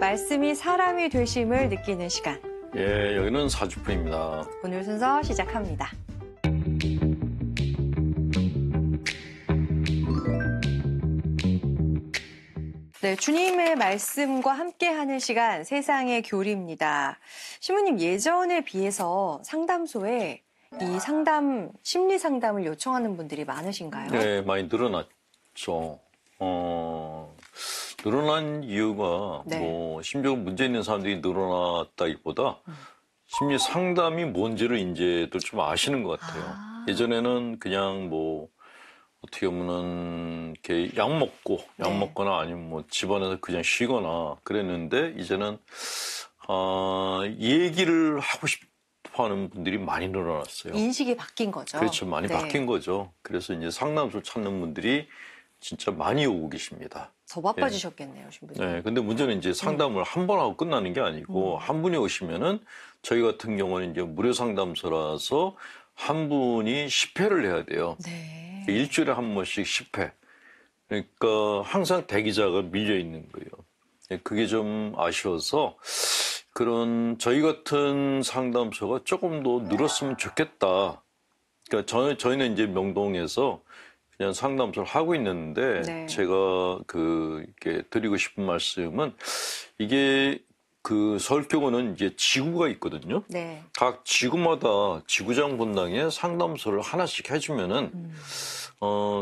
말씀이 사람이 되심을 느끼는 시간. 예, 여기는 사주풀입니다. 오늘 순서 시작합니다. 네, 주님의 말씀과 함께하는 시간, 세상의 교리입니다. 신부님, 예전에 비해서 상담소에 이 심리 상담을 요청하는 분들이 많으신가요? 네, 많이 늘어났죠. 늘어난 이유가 네. 심지어 문제 있는 사람들이 늘어났다기보다 심리 상담이 뭔지를 이제도 좀 아시는 것 같아요. 예전에는 그냥 어떻게 보면은 이렇게 약 먹거나 아니면 집안에서 그냥 쉬거나 그랬는데 이제는 얘기를 하고 싶어하는 분들이 많이 늘어났어요. 인식이 바뀐 거죠. 그렇죠, 많이 바뀐 거죠. 그래서 이제 상담소 찾는 분들이 진짜 많이 오고 계십니다. 더 바빠지셨겠네요, 신부님. 네, 근데 문제는 이제 상담을 한 번 하고 끝나는 게 아니고 한 분이 오시면은 저희 같은 경우는 이제 무료 상담소라서 한 분이 10회를 해야 돼요. 네. 일주일에 한 번씩 10회. 그러니까 항상 대기자가 밀려 있는 거예요. 그게 좀 아쉬워서 저희 같은 상담소가 조금 더 늘었으면 좋겠다. 그러니까 저희는 이제 명동에서 그냥 상담소를 하고 있는데 네. 제가 이렇게 드리고 싶은 말씀은 이게 서울교구는 이제 지구가 있거든요. 네. 각 지구마다 지구장 본당에 상담소를 하나씩 해주면은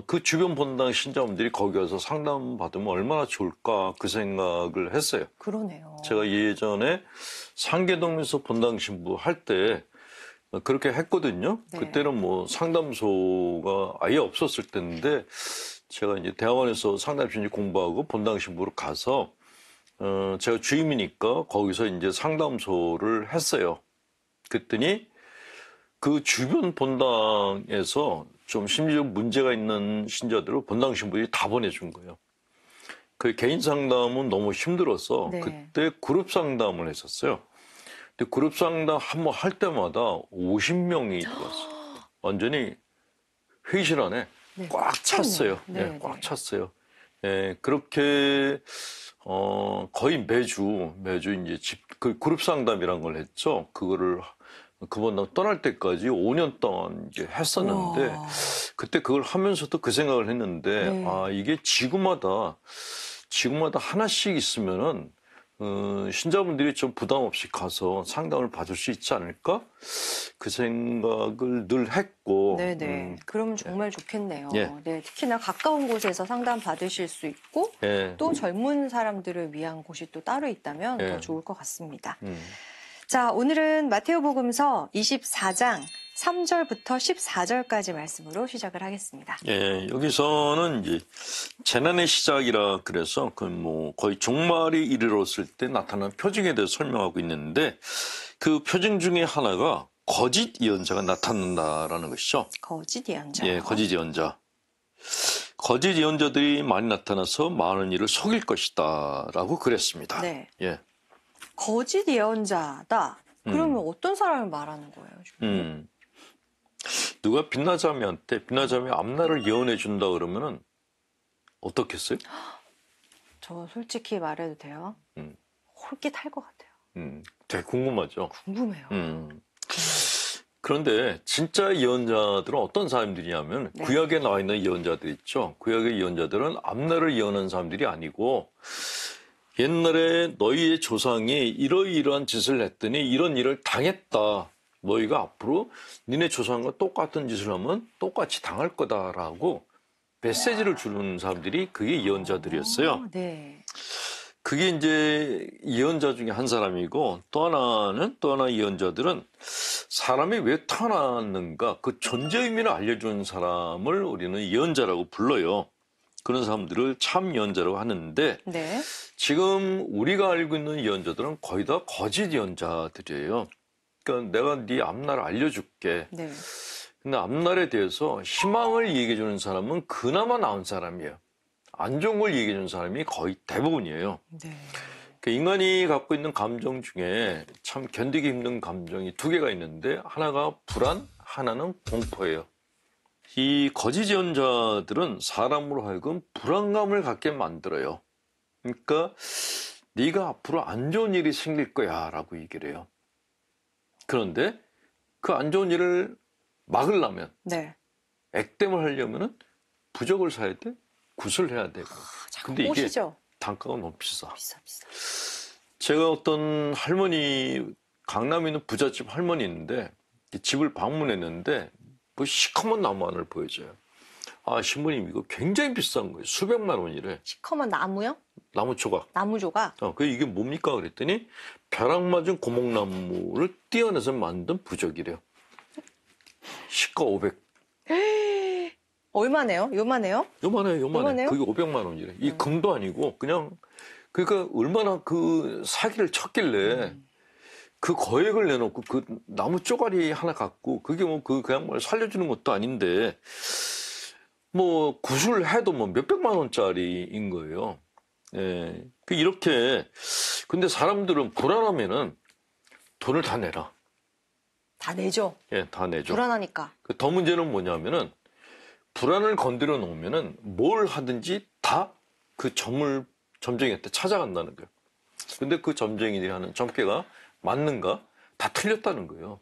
그 주변 본당 신자분들이 거기 가서 상담 받으면 얼마나 좋을까 그 생각을 했어요. 그러네요. 제가 예전에 상계동에서 본당 신부 할 때 그렇게 했거든요. 네. 그때는 상담소가 아예 없었을 때인데 제가 이제 대학원에서 상담심리 공부하고 본당 신부로 가서 제가 주임이니까 거기서 이제 상담소를 했어요. 그랬더니 그 주변 본당에서 좀 심리적 문제가 있는 신자들을 본당 신부들이 다 보내준 거예요. 그 개인 상담은 너무 힘들어서 네. 그때 그룹 상담을 했었어요. 근데 그룹 상담 한 번 할 때마다 50명이 들어왔어요. 완전히 회의실 안에 꽉 찼어요. 네, 꽉 찼어요. 예, 그렇게 거의 매주 이제 그룹 상담이란 걸 했죠. 그거를 그분당 떠날 때까지 5년 동안 이제 했었는데 우와. 그때 그걸 하면서도 그 생각을 했는데 네. 이게 지구마다 하나씩 있으면은 신자분들이 좀 부담 없이 가서 상담을 받을 수 있지 않을까? 그 생각을 늘 했고. 네네. 그러면 정말 좋겠네요. 예. 네, 특히나 가까운 곳에서 상담 받으실 수 있고 예. 또 젊은 사람들을 위한 곳이 또 따로 있다면 예. 더 좋을 것 같습니다. 자, 오늘은 마테오복음서 24장 3절부터 14절까지 말씀으로 시작을 하겠습니다. 예, 여기서는 이제 재난의 시작이라 그래서 거의 종말이 이르렀을 때 나타나는 표징에 대해서 설명하고 있는데 그 표징 중에 하나가 거짓 예언자가 나타난다라는 것이죠. 거짓 예언자. 예, 거짓 예언자. 거짓 예언자들이 많이 나타나서 많은 일을 속일 것이다라고 그랬습니다. 네. 예. 거짓 예언자다. 그러면 어떤 사람을 말하는 거예요? 지금? 누가 빛나자매한테 빛나자매 앞날을 예언해 준다 그러면은 어떻겠어요? 저 솔직히 말해도 돼요? 홀깃할 것 같아요. 되게 궁금하죠. 궁금해요. 그런데 진짜 예언자들은 어떤 사람들이냐면 네. 구약에 나와 있는 예언자들 있죠. 구약의 예언자들은 앞날을 예언하는 사람들이 아니고 옛날에 너희의 조상이 이러이러한 짓을 했더니 이런 일을 당했다. 너희가 앞으로 니네 조상과 똑같은 짓을 하면 똑같이 당할 거다라고 메시지를 주는 사람들이 그게 예언자들이었어요. 네. 그게 이제 예언자 중에 한 사람이고 또 하나 예언자들은 사람이 왜 태어났는가 그 존재 의미를 알려주는 사람을 우리는 예언자라고 불러요. 그런 사람들을 참 예언자라고 하는데 네. 지금 우리가 알고 있는 예언자들은 거의 다 거짓 예언자들이에요. 그러니까 내가 네 앞날을 알려줄게. 네. 근데 앞날에 대해서 희망을 얘기해주는 사람은 그나마 나은 사람이에요. 안 좋은 걸 얘기해주는 사람이 거의 대부분이에요. 네. 그러니까 인간이 갖고 있는 감정 중에 참 견디기 힘든 감정이 두 개가 있는데 하나가 불안, 하나는 공포예요. 이 거짓 예언자들은 사람으로 하여금 불안감을 갖게 만들어요. 그러니까 네가 앞으로 안 좋은 일이 생길 거야 라고 얘기를 해요. 그런데 그 안 좋은 일을 막으려면 네. 액땜을 하려면은 부적을 사야 돼, 굿을 해야 되고. 잠깐 근데 이게 꽃이죠. 단가가 너무 비싸. 비싸. 제가 어떤 할머니, 강남에 있는 부잣집 할머니 있는데 집을 방문했는데 뭐 시커먼 나무 하나를 보여줘요. 아, 신부님 이거 굉장히 비싼 거예요. 수백만 원이래. 시커먼 나무요? 나무 조각. 나무 조각? 그 이게 뭡니까 그랬더니 벼락 맞은 고목나무를 떼어내서 만든 부적이래요. 시가 500. 얼마네요? 요만해요? 요만해요. 요만해요? 그게 500만 원이래. 이 금도 아니고 그냥 그러니까 얼마나 그 사기를 쳤길래 그 거액을 내놓고 그 나무 쪼가리 하나 갖고 그게 뭐 그냥 뭘 살려주는 것도 아닌데 뭐 구슬 해도 뭐 몇백만 원짜리인 거예요. 예. 이렇게 근데 사람들은 불안하면은 돈을 다 내라. 다 내죠. 예, 다 내죠. 불안하니까. 더 문제는 뭐냐면은 불안을 건드려 놓으면은 뭘 하든지 다 그 점쟁이한테 찾아간다는 거예요. 근데 그 점쟁이들이 하는 점괘가 맞는가? 다 틀렸다는 거예요.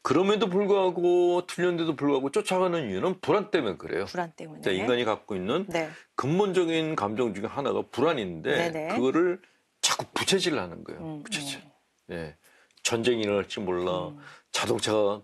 그럼에도 불구하고 틀렸는데도 불구하고 쫓아가는 이유는 불안 때문에 그래요. 불안 때문에. 그러니까 인간이 갖고 있는 네. 근본적인 감정 중에 하나가 불안인데 네네. 그거를 자꾸 부채질을 하는 거예요. 부채질. 예. 전쟁이 일어날지 몰라. 자동차가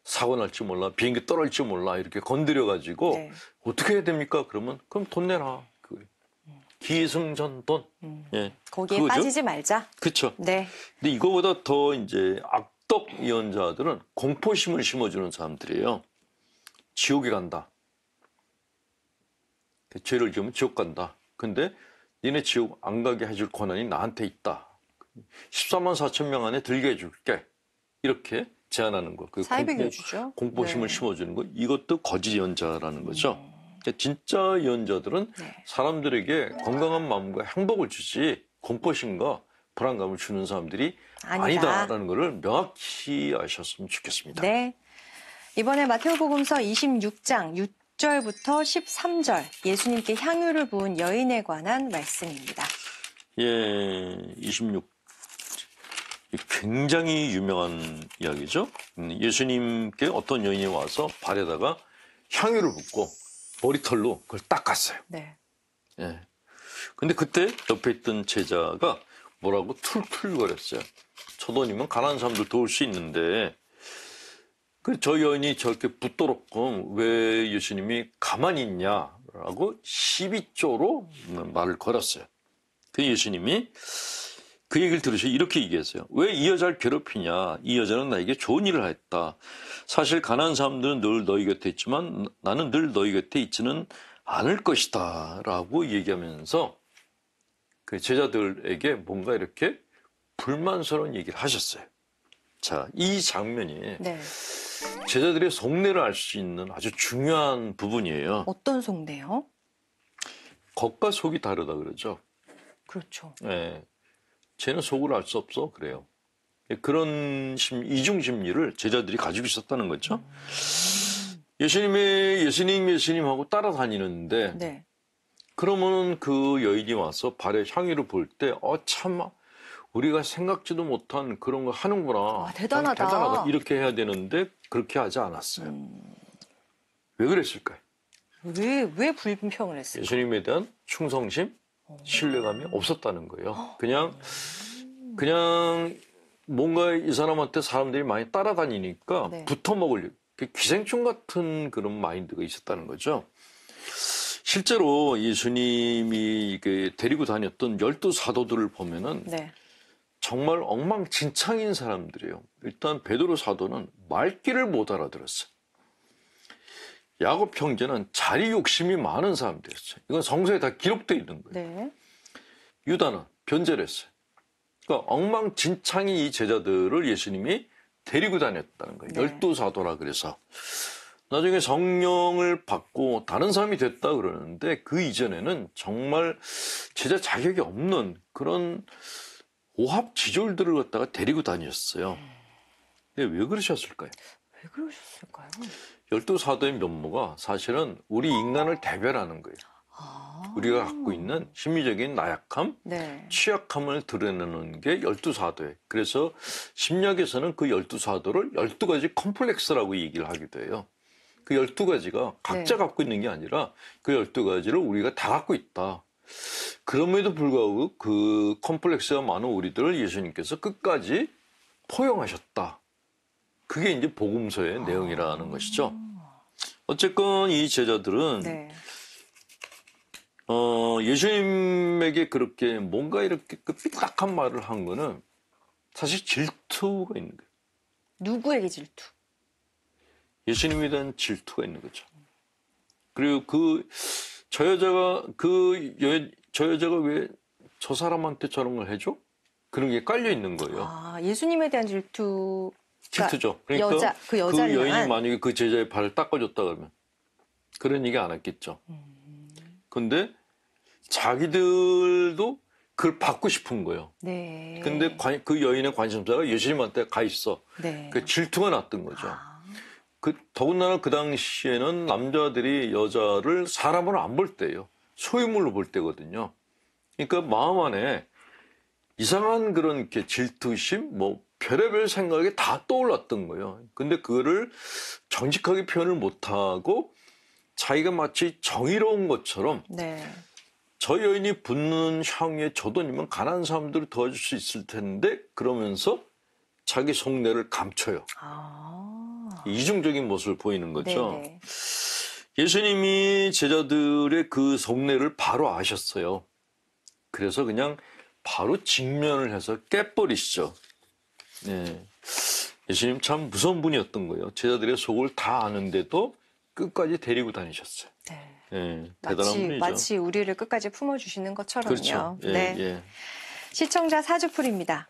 사고 날지 몰라. 비행기 떨어질지 몰라. 이렇게 건드려 가지고 네. 어떻게 해야 됩니까? 그러면 그럼 돈 내라. 기승전돈. 예. 거기에 그거죠? 빠지지 말자. 그렇죠. 네. 근데 이거보다 더 이제 악덕 예언자들은 공포심을 심어주는 사람들이에요. 지옥에 간다. 죄를 지으면 지옥 간다. 근데 니네 지옥 안 가게 해줄 권한이 나한테 있다. 14만 4천 명 안에 들게 해줄게. 이렇게 제안하는 거. 사이비교주죠. 공포심을 네. 심어주는 거. 이것도 거짓 예언자라는 거죠. 진짜 예언자들은 네. 사람들에게 건강한 마음과 행복을 주지 공포심과 불안감을 주는 사람들이 아니다라는 것을 명확히 아셨으면 좋겠습니다. 네. 이번에 마태오복음서 26장 6절부터 13절 예수님께 향유를 부은 여인에 관한 말씀입니다. 예, 26. 굉장히 유명한 이야기죠. 예수님께 어떤 여인이 와서 발에다가 향유를 붓고 머리털로 그걸 닦았어요. 네. 예. 근데 그때 옆에 있던 제자가 뭐라고 툴툴거렸어요. 저 돈이면 가난한 사람들 도울 수 있는데 저 여인이 저렇게 붓도록끔 왜 예수님이 가만히 있냐라고 12조로 말을 걸었어요. 그 예수님이 그 얘기를 들으시고 이렇게 얘기했어요. 왜 이 여자를 괴롭히냐? 이 여자는 나에게 좋은 일을 했다. 사실 가난한 사람들은 늘 너희 곁에 있지만 나는 늘 너희 곁에 있지는 않을 것이다. 라고 얘기하면서 그 제자들에게 뭔가 이렇게 불만스러운 얘기를 하셨어요. 자, 이 장면이 네. 제자들의 속내를 알 수 있는 아주 중요한 부분이에요. 어떤 속내요? 겉과 속이 다르다 그러죠. 그렇죠. 네. 쟤는 속을 알 수 없어 그래요. 그런 이중 심리를 제자들이 가지고 있었다는 거죠. 예수님 하고 따라다니는데 네. 그러면은 그 여인이 와서 발에 향유를 볼 때 참 우리가 생각지도 못한 그런 거 하는구나. 와, 대단하다. 이렇게 해야 되는데 그렇게 하지 않았어요. 왜 그랬을까요? 왜 불평을 했어요? 예수님에 대한 충성심, 신뢰감이 없었다는 거예요. 그냥 뭔가 이 사람한테 사람들이 많이 따라다니니까 네. 붙어먹을 기생충 같은 그런 마인드가 있었다는 거죠. 실제로 예수님이 데리고 다녔던 12사도들을 보면은 네. 정말 엉망진창인 사람들이에요. 일단 베드로 사도는 말귀를 못 알아들었어요. 야곱 형제는 자리 욕심이 많은 사람들이었어요. 이건 성서에 다 기록되어 있는 거예요. 네. 유다는 변제를 했어요. 그러니까 엉망진창인 이 제자들을 예수님이 데리고 다녔다는 거예요. 네. 12사도라 그래서. 나중에 성령을 받고 다른 사람이 됐다 그러는데 그 이전에는 정말 제자 자격이 없는 그런 오합지졸들을 갖다가 데리고 다녔어요. 근데 왜 그러셨을까요? 왜 그러셨을까요? 12사도의 면모가 사실은 우리 인간을 대변하는 거예요. 우리가 갖고 있는 심리적인 나약함, 네. 취약함을 드러내는 게 12사도예요. 그래서 심리학에서는 그 12사도를 12가지 컴플렉스라고 얘기를 하기도 해요. 그 12가지가 각자 네. 갖고 있는 게 아니라 그 12가지를 우리가 다 갖고 있다. 그럼에도 불구하고 그 컴플렉스가 많은 우리들을 예수님께서 끝까지 포용하셨다. 그게 이제 복음서의 내용이라는 것이죠. 어쨌건 이 제자들은 네. 예수님에게 그렇게 뭔가 이렇게 그 삐딱한 말을 한 거는 사실 질투가 있는 거예요. 누구에게 질투? 예수님에 대한 질투가 있는 거죠. 그리고 저 여자가 왜 저 사람한테 저런 걸 해줘? 그런 게 깔려 있는 거예요. 아, 예수님에 대한 질투. 질투죠. 그러니까 그 여자를 여인이 향한? 만약에 그 제자의 발을 닦아줬다 그러면 그런 얘기 안 했겠죠. 근데 자기들도 그걸 받고 싶은 거예요. 네. 근데 그 여인의 관심사가 예수님한테 가 있어. 네. 그 질투가 났던 거죠. 아, 더군다나 그 당시에는 남자들이 여자를 사람으로 안 볼 때예요. 소유물로 볼 때거든요. 그러니까 마음 안에 이상한 그런 이렇게 질투심, 뭐 별의별 생각이 다 떠올랐던 거예요. 근데 그거를 정직하게 표현을 못하고 자기가 마치 정의로운 것처럼 네. 저 여인이 붓는 향유에 저 돈이면 가난한 사람들을 도와줄 수 있을 텐데 그러면서 자기 속내를 감춰요. 아. 이중적인 모습을 보이는 거죠. 네네. 예수님이 제자들의 그 속내를 바로 아셨어요. 그래서 그냥 바로 직면을 해서 깨버리시죠. 네. 예수님 참 무서운 분이었던 거예요. 제자들의 속을 다 아는데도 끝까지 데리고 다니셨어요. 네. 네, 대단한 분이죠. 마치 우리를 끝까지 품어주시는 것처럼요. 그렇죠. 예, 네. 예. 시청자 사주풀입니다.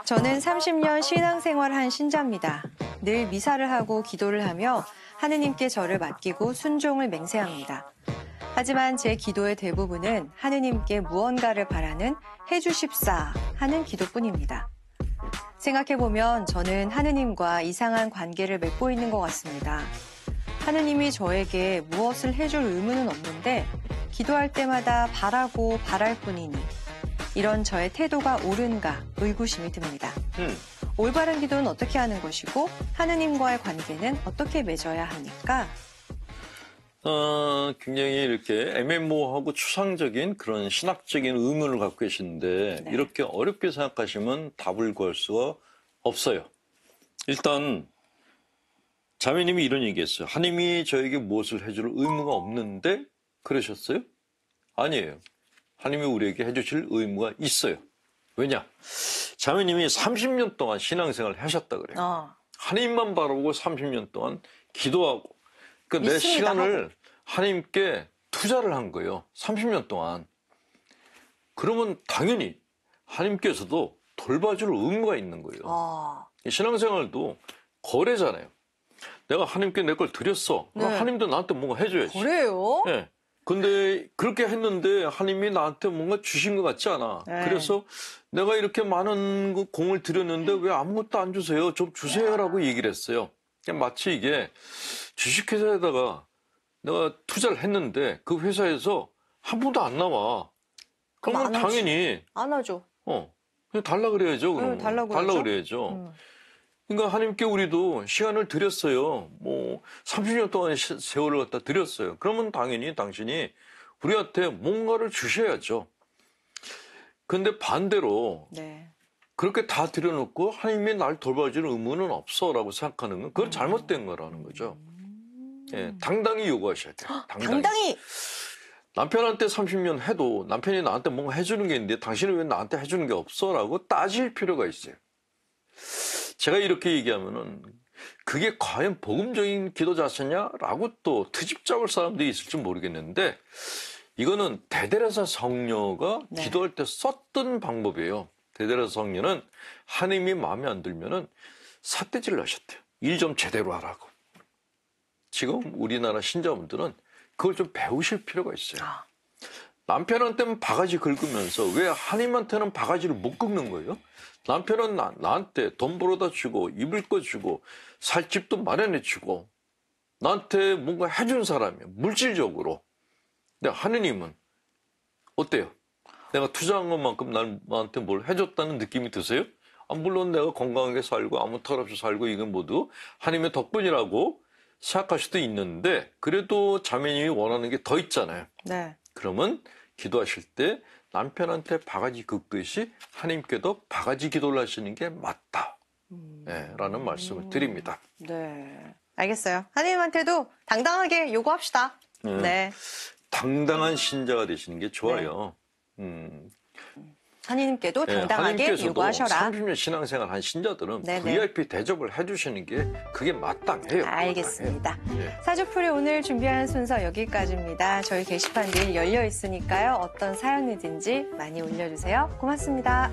저는 30년 신앙생활한 신자입니다. 늘 미사를 하고 기도를 하며 하느님께 저를 맡기고 순종을 맹세합니다. 하지만 제 기도의 대부분은 하느님께 무언가를 바라는 해주십사 하는 기도뿐입니다. 생각해보면 저는 하느님과 이상한 관계를 맺고 있는 것 같습니다. 하느님이 저에게 무엇을 해줄 의무는 없는데 기도할 때마다 바라고 바랄 뿐이니 이런 저의 태도가 옳은가 의구심이 듭니다. 올바른 기도는 어떻게 하는 것이고 하느님과의 관계는 어떻게 맺어야 합니까? 굉장히 이렇게 애매모호하고 추상적인 그런 신학적인 의문을 갖고 계시는데 네. 이렇게 어렵게 생각하시면 답을 구할 수가 없어요. 일단 자매님이 이런 얘기했어요. 하나님이 저에게 무엇을 해줄 의무가 없는데 그러셨어요? 아니에요. 하나님이 우리에게 해주실 의무가 있어요. 왜냐? 자매님이 30년 동안 신앙생활을 하셨다 그래요. 하나님만 바라보고 30년 동안 기도하고 그러니까 내 시간을 하고. 하나님께 투자를 한 거예요. 30년 동안. 그러면 당연히 하나님께서도 돌봐줄 의무가 있는 거예요. 신앙생활도 거래잖아요. 내가 하나님께 내 걸 드렸어. 네. 하나님도 나한테 뭔가 해줘야지. 그래요? 네. 근데 그렇게 했는데 하나님이 나한테 뭔가 주신 것 같지 않아. 네. 그래서 내가 이렇게 많은 공을 드렸는데 왜 아무것도 안 주세요? 좀 주세요라고 얘기를 했어요. 그냥 마치 이게 주식회사에다가 내가 투자를 했는데 그 회사에서 한 푼도 안 나와. 그러면 당연히 안 하죠. 그냥 달라 그래야죠. 그러면. 달라 그래야죠. 그러니까 하나님께 우리도 시간을 드렸어요. 뭐 30년 동안 세월을 갖다 드렸어요. 그러면 당연히 당신이 우리한테 뭔가를 주셔야죠. 근데 반대로 네. 그렇게 다 드려놓고 하나님이 날 돌봐줄 의무는 없어라고 생각하는 건 그건 잘못된 거라는 거죠. 예, 당당히 요구하셔야 돼요. 당당히! 남편한테 30년 해도 남편이 나한테 뭔가 해주는 게 있는데 당신은 왜 나한테 해주는 게 없어? 라고 따질 필요가 있어요. 제가 이렇게 얘기하면은 그게 과연 복음적인 기도 자세냐라고 또 트집 잡을 사람들이 있을지 모르겠는데 이거는 대데레사 성녀가 네. 기도할 때 썼던 방법이에요. 대데레사 성녀는 하나님이 마음에 안 들면은 삿대질을 하셨대요. 일 좀 제대로 하라고. 지금 우리나라 신자분들은 그걸 좀 배우실 필요가 있어요. 남편한테는 바가지 긁으면서 왜 하나님한테는 바가지를 못 긁는 거예요? 남편은 나한테 돈 벌어다 주고 입을 거 주고 살 집도 마련해 주고 나한테 뭔가 해준 사람이에요. 물질적으로. 근데 하느님은 어때요? 내가 투자한 것만큼 나한테 뭘 해줬다는 느낌이 드세요? 물론 내가 건강하게 살고 아무 탈 없이 살고 이건 모두 하나님의 덕분이라고 생각할 수도 있는데 그래도 자매님이 원하는 게 더 있잖아요. 네. 그러면 기도하실 때 남편한테 바가지 긁듯이 하나님께도 바가지 기도를 하시는 게 맞다. 네, 라는 말씀을 드립니다. 네. 알겠어요. 하나님한테도 당당하게 요구합시다. 네. 당당한 신자가 되시는 게 좋아요. 하나님께도 당당하게 하나님께서도 요구하셔라. 30년 신앙생활 한 신자들은 네네. VIP 대접을 해주시는 게 그게 마땅해요. 알겠습니다. 네. 사주풀이 오늘 준비한 순서 여기까지입니다. 저희 게시판 늘 열려 있으니까요. 어떤 사연이든지 많이 올려주세요. 고맙습니다.